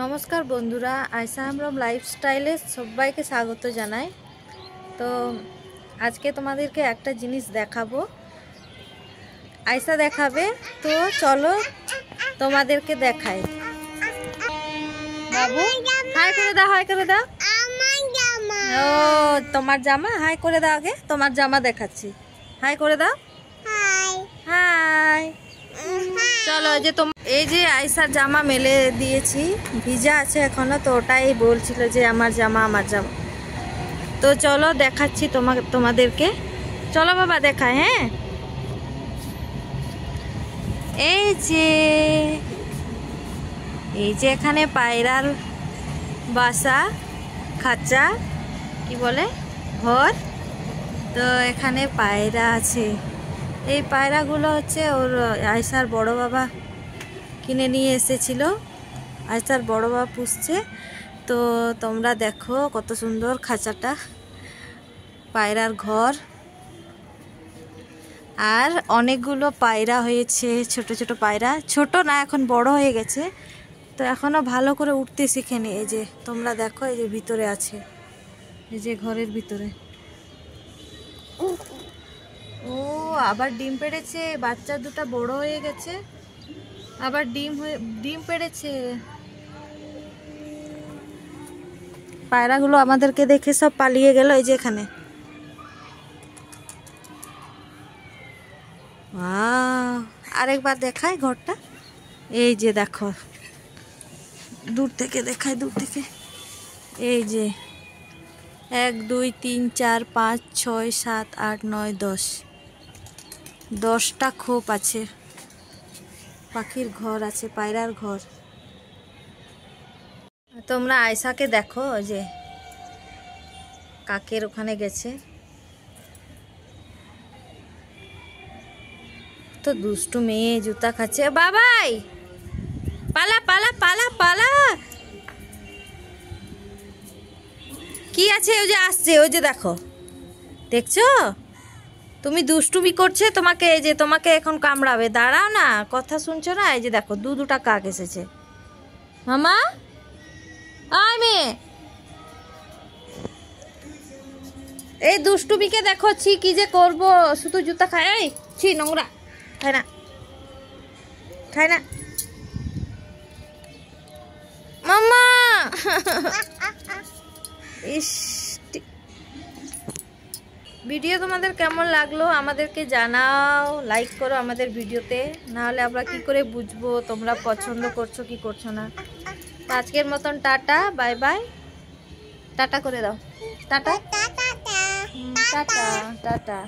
নমস্কার বন্ধুরা, আয়সা আমরম লাইফস্টাইলে সবাইকে স্বাগত জানাই। তো আজকে তোমাদেরকে একটা জিনিস দেখাবো, আয়সা দেখাবে। তো চলো তোমাদেরকে দেখাই। বাবু হাই করে দাও, হাই করে দাও। ও তোমার জামা, হাই করে দাও। আগে তোমার জামা দেখাচ্ছি, হাই করে দাও। হাই। চলো এই যে আয়সার জামা মেলে দিয়েছি, ভিজা আছে এখনো, তো ওটাই বলছিল যে আমার জামা আমার জামা। তো চলো দেখাচ্ছি তোমাদেরকে। চলো বাবা দেখায়। হ্যাঁ, এই যে এখানে পায়রার বাসা, খাঁচা কি বলে, ঘর। তো এখানে পায়রা আছে। এই পায়রাগুলো হচ্ছে ওর আয়সার বড় বাবা কিনে নিয়ে এসেছিল। আয়সার বড় বাবা পুষছে। তো তোমরা দেখো কত সুন্দর খাঁচাটা, পায়রার ঘর। আর অনেকগুলো পায়রা হয়েছে, ছোট ছোট পায়রা, ছোট না এখন বড় হয়ে গেছে। তো এখনো ভালো করে উঠতে শিখেনি। এই যে তোমরা দেখো, এই যে ভিতরে আছে, এই যে ঘরের ভিতরে। ও আবার ডিম পেড়েছে, বাচ্চা দুটা বড় হয়ে গেছে, আবার ডিম পেড়েছে। পায়রাগুলো আমাদেরকে দেখে সব পালিয়ে গেল। এই যে এখানে আরেকবার দেখায় ঘরটা। এই যে দেখো, দূর থেকে দেখায়, দূর থেকে। এই যে 1 2 3 4 5 6 7 8 9 10টা খোপ আছে, পাখির ঘর আছে, পায়রার ঘর। তোমরা আয়সাকে দেখো, ওই যে কাকের ওখানে গেছে। তো দুষ্টু মেয়ে, জুতা খাচ্ছে। বাবাই পালা পালা পালা পালা। কি আছে? ওই যে আসছে, ওই যে দেখো, দেখছো তুমি দুষ্টুমি করছে, তোমাকে এই যে তোমাকে এখন কামড়াবে। দাঁড়াও না, কথা শুনছো না? এই যে দেখো দুটা কাক এসেছে। মামা আয় মেয়ে, এই দুষ্টুমিকে দেখো, ছি কি যে করবো, শুধু জুতা খায়। এই ছি, নোংরা, খায় না, খায় না। মামা ইস, ভিডিও তোমাদের কেমন লাগলো আমাদেরকে জানাও, লাইক করো আমাদের ভিডিওতে, নাহলে আমরা কি করে বুঝবো তোমরা পছন্দ করছো কি করছো না। তো আজকের মতন টাটা, বাই বাই। টাটা করে দাও, টাটা টাটা টাটা।